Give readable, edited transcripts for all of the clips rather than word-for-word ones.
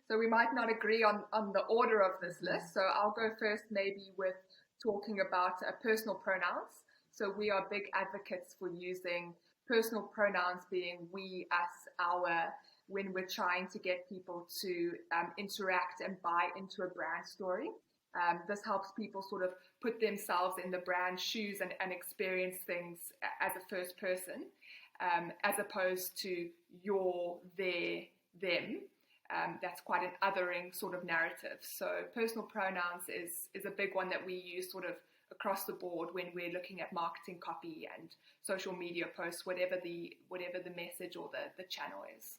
So we might not agree on the order of this list. So I'll go first, maybe with talking about personal pronouns. So we are big advocates for using personal pronouns being we, us, our, when we're trying to get people to interact and buy into a brand story. This helps people sort of put themselves in the brand shoes and experience things as a first person, as opposed to your, their, them. That's quite an othering sort of narrative. So personal pronouns is a big one that we use sort of across the board when we're looking at marketing copy and social media posts, whatever the message or the channel is.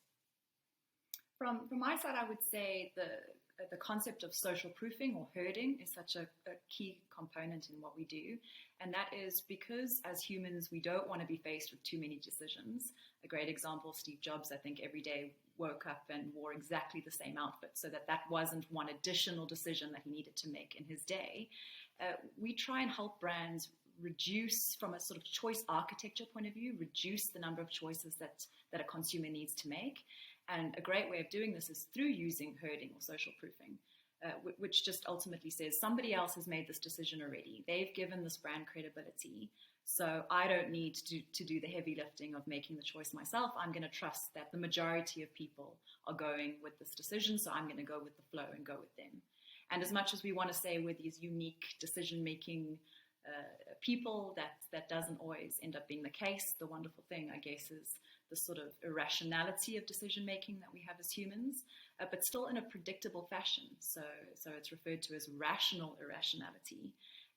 From my side, I would say the concept of social proofing or herding is such a key component in what we do. And that is because as humans, we don't want to be faced with too many decisions. A great example, Steve Jobs, I think every day woke up and wore exactly the same outfit so that wasn't one additional decision that he needed to make in his day. We try and help brands reduce, from a sort of choice architecture point of view, reduce the number of choices that a consumer needs to make. And a great way of doing this is through using herding or social proofing, which just ultimately says somebody else has made this decision already. They've given this brand credibility. So I don't need to do the heavy lifting of making the choice myself. I'm going to trust that the majority of people are going with this decision. So I'm going to go with the flow and go with them. And as much as we want to say we're these unique decision-making people, that doesn't always end up being the case. The wonderful thing, I guess, is the sort of irrationality of decision-making that we have as humans, but still in a predictable fashion. So it's referred to as rational irrationality.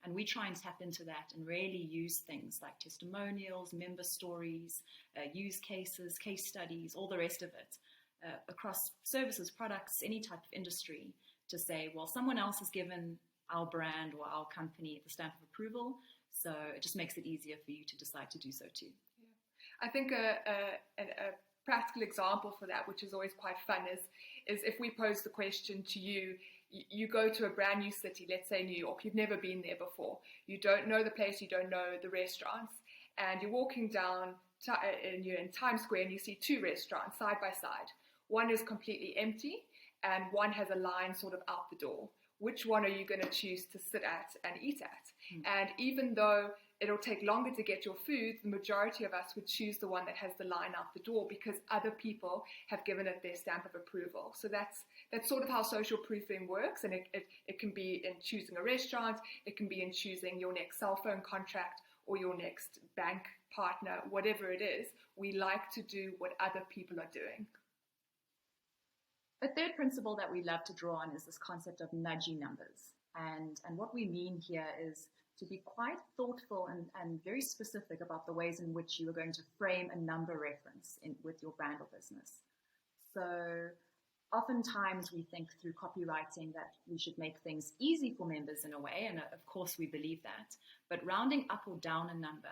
And we try and tap into that and really use things like testimonials, member stories, use cases, case studies, all the rest of it, across services, products, any type of industry, to say, well, someone else has given our brand or our company the stamp of approval, so it just makes it easier for you to decide to do so too. Yeah. I think a practical example for that, which is always quite fun, is if we pose the question to you, you go to a brand new city, let's say New York, you've never been there before, you don't know the place, you don't know the restaurants, and you're walking down and you're in Times Square and you see two restaurants side by side. One is completely empty and one has a line sort of out the door. Which one are you going to choose to sit at and eat at? And even though it'll take longer to get your food, the majority of us would choose the one that has the line out the door because other people have given it their stamp of approval. So that's sort of how social proofing works. And it can be in choosing a restaurant, it can be in choosing your next cell phone contract or your next bank partner, whatever it is. We like to do what other people are doing. A third principle that we love to draw on is this concept of nudgy numbers. And what we mean here is to be quite thoughtful and very specific about the ways in which you are going to frame a number reference with your brand or business. So oftentimes we think through copywriting that we should make things easy for members in a way, and of course we believe that, but rounding up or down a number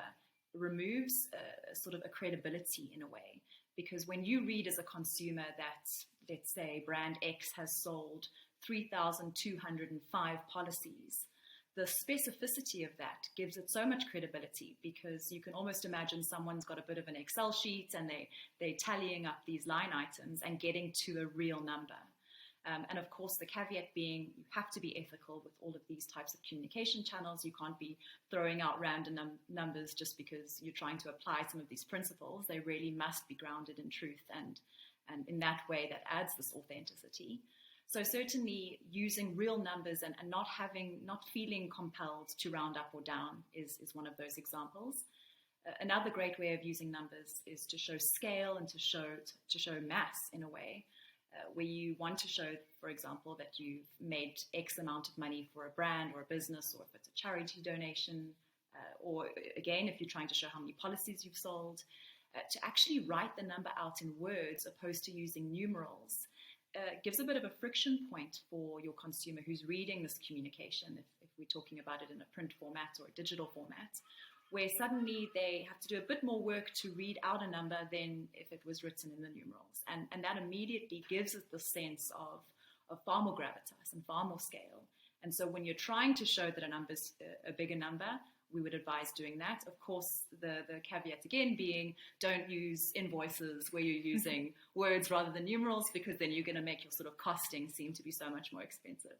removes sort of a credibility in a way. Because when you read as a consumer that, let's say, brand X has sold 3,205 policies, the specificity of that gives it so much credibility, because you can almost imagine someone's got a bit of an Excel sheet and they're tallying up these line items and getting to a real number. And of course, the caveat being you have to be ethical with all of these types of communication channels. You can't be throwing out random numbers just because you're trying to apply some of these principles. They really must be grounded in truth, and in that way that adds this authenticity. So certainly using real numbers and not feeling compelled to round up or down is one of those examples. Another great way of using numbers is to show scale and to show mass in a way. Where you want to show, for example, that you've made X amount of money for a brand or a business, or if it's a charity donation, or again, if you're trying to show how many policies you've sold, to actually write the number out in words opposed to using numerals gives a bit of a friction point for your consumer who's reading this communication, if we're talking about it in a print format or a digital format, where suddenly they have to do a bit more work to read out a number than if it was written in the numerals. And that immediately gives it the sense of far more gravitas and far more scale. And so when you're trying to show that a number's a bigger number, we would advise doing that. Of course, the caveat again being, don't use invoices where you're using words rather than numerals, because then you're going to make your sort of costing seem to be so much more expensive.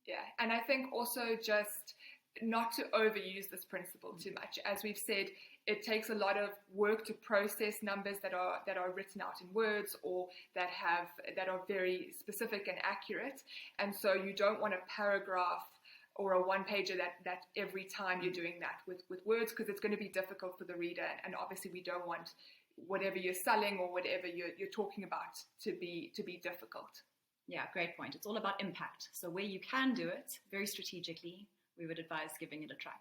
Yeah, and I think also just not to overuse this principle too much. As we've said, it takes a lot of work to process numbers that are written out in words, or that are very specific and accurate. And so you don't want a paragraph or a one-pager that every time you're doing that with words, because it's going to be difficult for the reader. And obviously we don't want whatever you're selling or whatever you're talking about to be difficult. Yeah, great point. It's all about impact. So where you can do it very strategically, we would advise giving it a try.